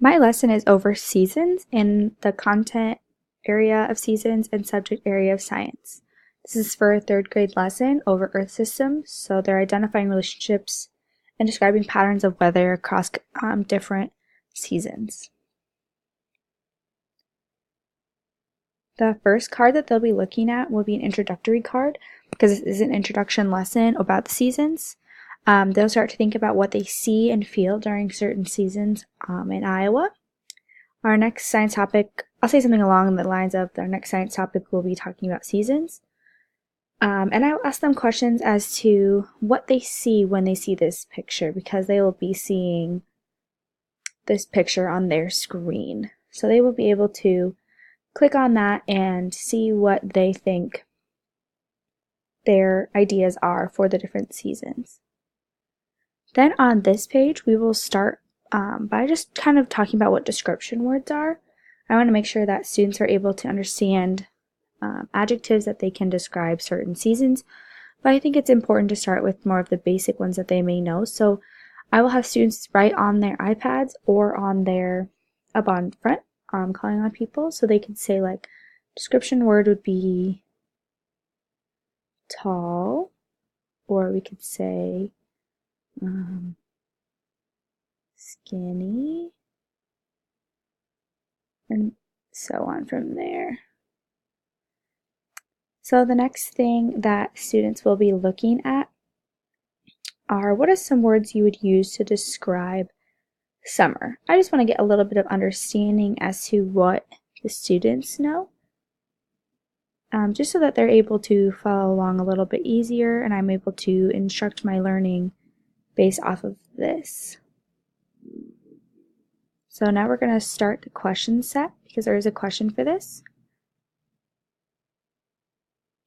My lesson is over seasons in the content area of seasons and subject area of science. This is for a third grade lesson over Earth systems, so they're identifying relationships and describing patterns of weather across different seasons. The first card that they'll be looking at will be an introductory card because this is an introduction lesson about the seasons. They'll start to think about what they see and feel during certain seasons in Iowa. Our next science topic, I'll say something along the lines of our next science topic will be talking about seasons. And I'll ask them questions as to what they see when they see this picture because they will be seeing this picture on their screen. So they will be able to click on that and see what they think their ideas are for the different seasons. Then on this page, we will start by just kind of talking about what description words are. I want to make sure that students are able to understand adjectives that they can describe certain seasons, but I think it's important to start with more of the basic ones that they may know. So I will have students write on their iPads or on their up on front calling on people, so they can say like description word would be tall, or we could say skinny, and so on from there. So the next thing that students will be looking at are what are some words you would use to describe summer. I just want to get a little bit of understanding as to what the students know, just so that they're able to follow along a little bit easier and I'm able to instruct my learning based off of this. So now we're going to start the question set because there is a question for this.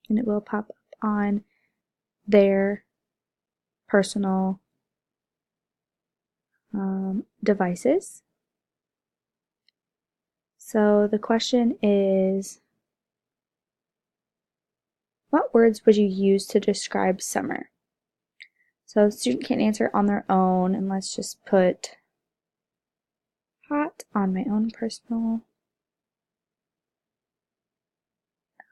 And it will pop up on their personal devices. So the question is, what words would you use to describe summer? So the student can answer on their own, and let's just put hot on my own personal.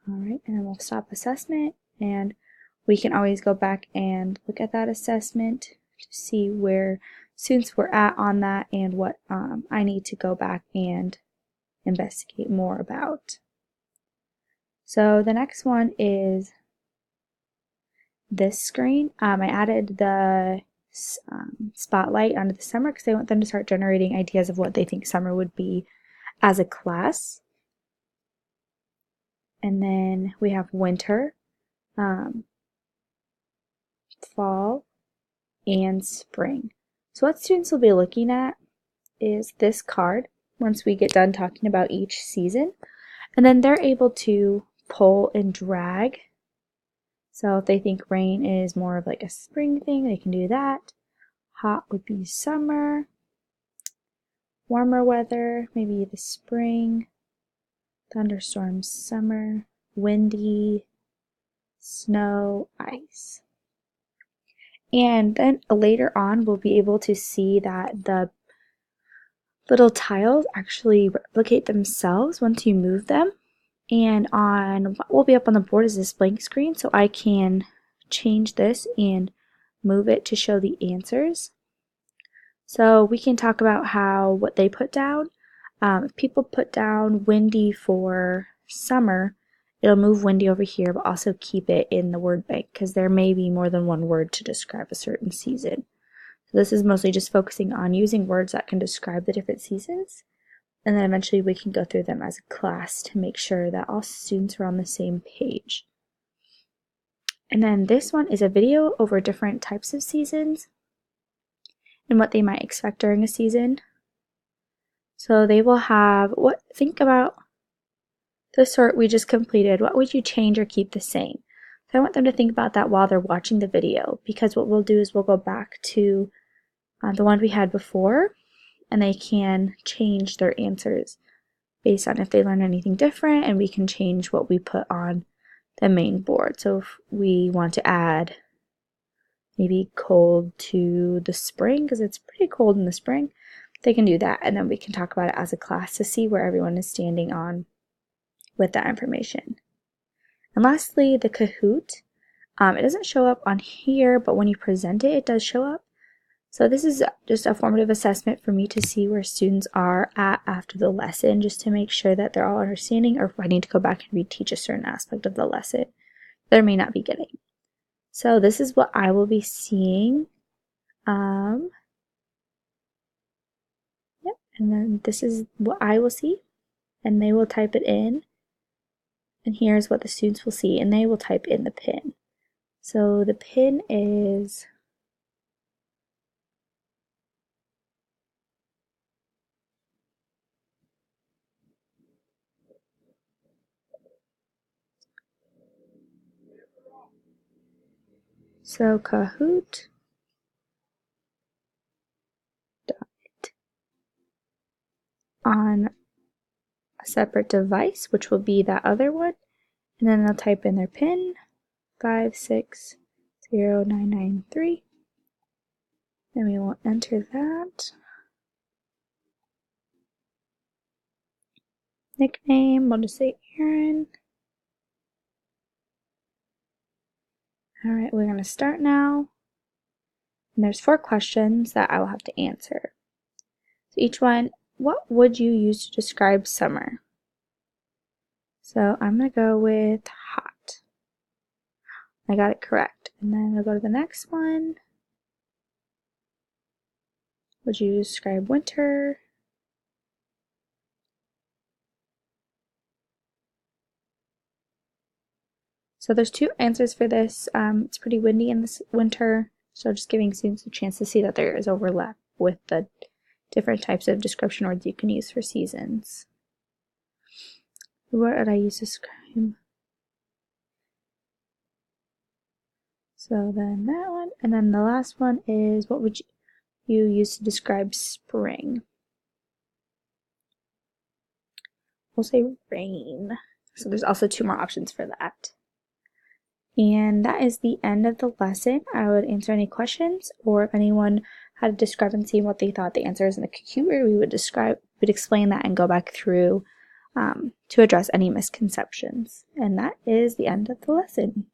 Alright, and then we'll stop assessment, and we can always go back and look at that assessment to see where students were at on that and what I need to go back and investigate more about. So the next one is this screen. I added the spotlight onto the summer because I want them to start generating ideas of what they think summer would be as a class. And then we have winter, fall, and spring. So what students will be looking at is this card once we get done talking about each season. And then they're able to pull and drag. So if they think rain is more of like a spring thing, they can do that. Hot would be summer. Warmer weather, maybe the spring. Thunderstorms, summer. Windy, snow, ice. And then later on, we'll be able to see that the little tiles actually replicate themselves once you move them. And on what will be up on the board is this blank screen, so I can change this and move it to show the answers. So we can talk about how what they put down. If people put down windy for summer, it'll move windy over here, but also keep it in the word bank because there may be more than one word to describe a certain season. So this is mostly just focusing on using words that can describe the different seasons. And then eventually we can go through them as a class to make sure that all students are on the same page. And then this one is a video over different types of seasons and what they might expect during a season. So they will have think about the sort we just completed. What would you change or keep the same? So I want them to think about that while they're watching the video, because what we'll do is we'll go back to the one we had before, and they can change their answers based on if they learn anything different, and we can change what we put on the main board. So if we want to add maybe cold to the spring, because it's pretty cold in the spring, they can do that, and then we can talk about it as a class to see where everyone is standing on with that information. And lastly, the Kahoot. It doesn't show up on here, but when you present it, it does show up. So this is just a formative assessment for me to see where students are at after the lesson, just to make sure that they're all understanding, or if I need to go back and reteach a certain aspect of the lesson they may not be getting. So this is what I will be seeing. Yep, and then this is what I will see, and they will type it in. And here's what the students will see, and they will type in the pin. So the pin is Kahoot on a separate device, which will be that other one, and then they'll type in their pin 560993. Then we will enter that. Nickname, we'll just say Aaron. Alright, we're going to start now. And there's 4 questions that I will have to answer. So each one, what would you use to describe summer? So I'm going to go with hot. I got it correct. And then I'll go to the next one. Would you describe winter? So there's 2 answers for this. It's pretty windy in this winter, so just giving students a chance to see that there is overlap with the different types of description words you can use for seasons. What would I use to describe? So then that one, and then the last one is, what would you use to describe spring? We'll say rain. So there's also 2 more options for that. And that is the end of the lesson. I would answer any questions, or if anyone had a discrepancy in what they thought the answer is in the Kahoot, we would explain that and go back through to address any misconceptions. And that is the end of the lesson.